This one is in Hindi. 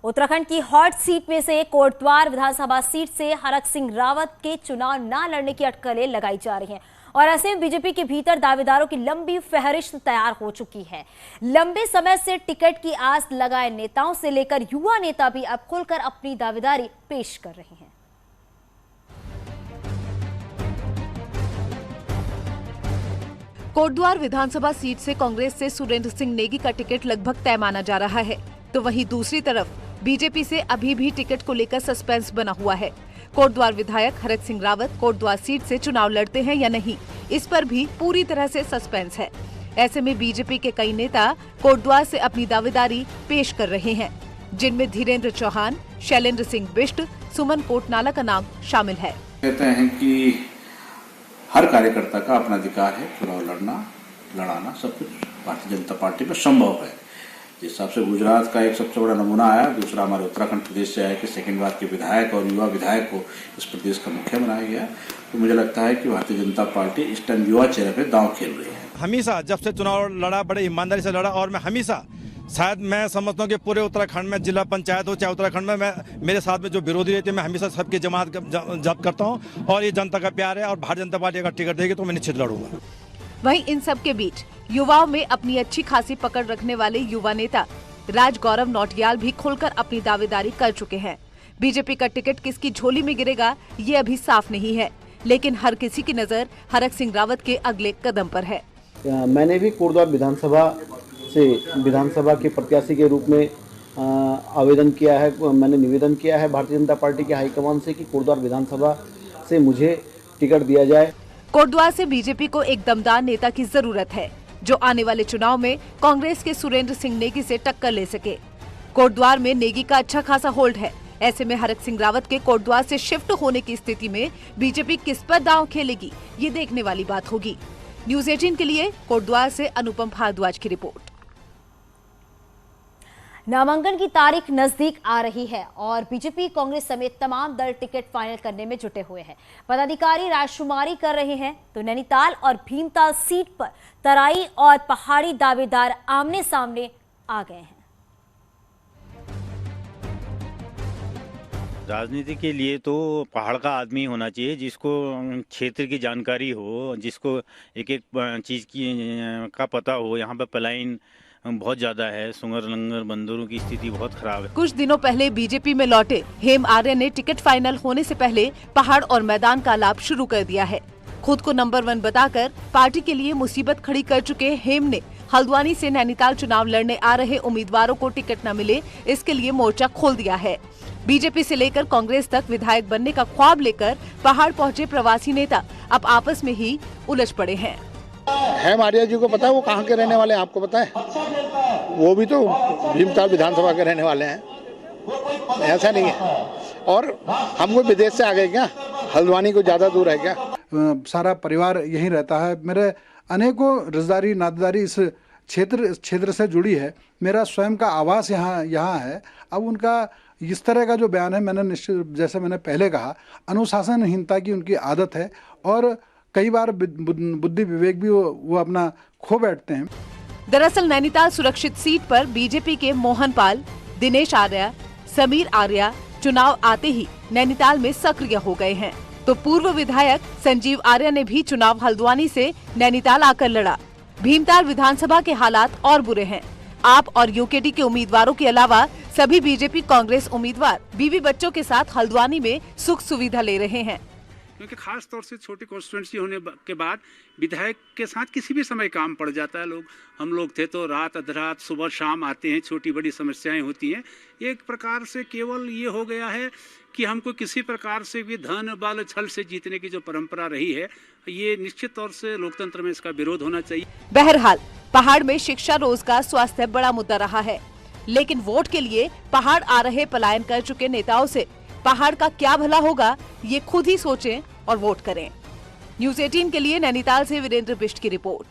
उत्तराखंड की हॉट सीट में से कोटद्वार विधानसभा सीट से हरक सिंह रावत के चुनाव न लड़ने की अटकलें लगाई जा रही हैं और ऐसे में बीजेपी के भीतर दावेदारों की लंबी फहरिस्त तैयार हो चुकी है। लंबे समय से टिकट की आस लगाए नेताओं से लेकर युवा नेता भी अब खुलकर अपनी दावेदारी पेश कर रहे हैं। कोटद्वार विधानसभा सीट से कांग्रेस से सुरेंद्र सिंह नेगी का टिकट लगभग तय माना जा रहा है, तो वहीं दूसरी तरफ बीजेपी से अभी भी टिकट को लेकर सस्पेंस बना हुआ है। कोटद्वार विधायक हरक सिंह रावत कोटद्वार सीट से चुनाव लड़ते हैं या नहीं, इस पर भी पूरी तरह से सस्पेंस है। ऐसे में बीजेपी के कई नेता कोटद्वार से अपनी दावेदारी पेश कर रहे हैं, जिनमें धीरेन्द्र चौहान, शैलेंद्र सिंह बिष्ट, सुमन कोटनाला का नाम शामिल है। कहते हैं कि हर कार्यकर्ता का अपना अधिकार है, चुनाव लड़ाना सब कुछ भारतीय जनता पार्टी में संभव है। जिस हिसाब से गुजरात का एक सबसे बड़ा नमूना आया, दूसरा हमारे उत्तराखंड प्रदेश से आया कि सेकंड बार के विधायक और युवा विधायक को इस प्रदेश का मुखिया बनाया गया, तो मुझे लगता है कि भारतीय जनता पार्टी इस टाइम युवा चेहरे पे दांव खेल रही है। हमेशा जब से चुनाव लड़ा बड़े ईमानदारी से लड़ा और मैं हमेशा शायद मैं समझता हूँ कि पूरे उत्तराखंड में जिला पंचायत हो चाहे उत्तराखंड में मैं मेरे साथ में जो विरोधी रहते हैं मैं हमेशा सबकी जमात जब्त करता हूँ और ये जनता का प्यार है और भारतीय जनता पार्टी अगर टिकट देगी तो मैं निश्चित लड़ूंगा। वहीं इन सब के बीच युवाओं में अपनी अच्छी खासी पकड़ रखने वाले युवा नेता राज गौरव नौटियाल भी खुलकर अपनी दावेदारी कर चुके हैं। बीजेपी का टिकट किसकी झोली में गिरेगा ये अभी साफ नहीं है, लेकिन हर किसी की नजर हरक सिंह रावत के अगले कदम पर है। मैंने भी कोटद्वार विधानसभा के प्रत्याशी के रूप में आवेदन किया है। मैंने निवेदन किया है भारतीय जनता पार्टी के हाईकमान से कि कोटद्वार विधानसभा से मुझे टिकट दिया जाए। कोटद्वार से बीजेपी को एक दमदार नेता की जरूरत है, जो आने वाले चुनाव में कांग्रेस के सुरेंद्र सिंह नेगी से टक्कर ले सके। कोटद्वार में नेगी का अच्छा खासा होल्ड है। ऐसे में हरक सिंह रावत के कोटद्वार से शिफ्ट होने की स्थिति में बीजेपी किस पर दांव खेलेगी, ये देखने वाली बात होगी। न्यूज़ 18 के लिए कोटद्वार से अनुपम भारद्वाज की रिपोर्ट। नामांकन की तारीख नजदीक आ रही है और बीजेपी कांग्रेस समेत तमाम दल टिकट फाइनल करने में जुटे हुए हैं। पदाधिकारी राजशुमारी कर रहे हैं, तो नैनीताल और भीमताल सीट पर तराई और पहाड़ी दावेदार आमने सामने आ गए हैं। राजनीति के लिए तो पहाड़ का आदमी होना चाहिए, जिसको क्षेत्र की जानकारी हो, जिसको एक एक चीज़ की का पता हो। यहाँ पर पलायन बहुत ज्यादा है, सुंगर लंगर बंदरों की स्थिति बहुत खराब है। कुछ दिनों पहले बीजेपी में लौटे हेम आर्य ने टिकट फाइनल होने से पहले पहाड़ और मैदान का लाभ शुरू कर दिया है। खुद को नंबर 1 बताकर पार्टी के लिए मुसीबत खड़ी कर चुके हेम ने हल्द्वानी से नैनीताल चुनाव लड़ने आ रहे उम्मीदवारों को टिकट न मिले, इसके लिए मोर्चा खोल दिया है। बीजेपी से लेकर कांग्रेस तक विधायक बनने का ख्वाब लेकर पहाड़ पहुंचे प्रवासी नेता अब आपस में ही उलझ पड़े हैं। हेम आर्य जी को पता है वो कहाँ के रहने वाले हैं, आपको पता है? वो भी तो भीमताल विधानसभा के रहने वाले हैं, ऐसा नहीं है। और हम कोई विदेश से आ गए क्या? हल्द्वानी को ज्यादा दूर है क्या? सारा परिवार यहीं रहता है। मेरे अनेकों रिश्तेदारी नातेदारी इस क्षेत्र से जुड़ी है। मेरा स्वयं का आवास यहाँ है। अब उनका इस तरह का जो बयान है, मैंने निश्चित जैसे मैंने पहले कहा, अनुशासनहीनता की उनकी आदत है और कई बार बुद्धि विवेक भी वो अपना खो बैठते हैं। दरअसल नैनीताल सुरक्षित सीट पर बीजेपी के मोहन पाल, दिनेश आर्य, समीर आर्य चुनाव आते ही नैनीताल में सक्रिय हो गए हैं, तो पूर्व विधायक संजीव आर्य ने भी चुनाव हल्द्वानी से नैनीताल आकर लड़ा। भीमताल विधानसभा के हालात और बुरे हैं। आप और यूकेडी के उम्मीदवारों के अलावा सभी बीजेपी कांग्रेस उम्मीदवार बीवी बच्चों के साथ हल्द्वानी में सुख सुविधा ले रहे हैं, क्योंकि खास तौर से छोटी कॉन्स्टिट्यूंसी होने के बाद विधायक के साथ किसी भी समय काम पड़ जाता है। हम लोग थे तो रात अधरात सुबह शाम आते हैं, छोटी बड़ी समस्याएं होती हैं। एक प्रकार से केवल ये हो गया है कि हमको किसी प्रकार से भी धन बल छल से जीतने की जो परंपरा रही है, ये निश्चित तौर से लोकतंत्र में इसका विरोध होना चाहिए। बहरहाल पहाड़ में शिक्षा, रोजगार, स्वास्थ्य बड़ा मुद्दा रहा है, लेकिन वोट के लिए पहाड़ आ रहे पलायन कर चुके नेताओं से पहाड़ का क्या भला होगा, ये खुद ही सोचें और वोट करें। न्यूज़ 18 के लिए नैनीताल से वीरेंद्र बिष्ट की रिपोर्ट।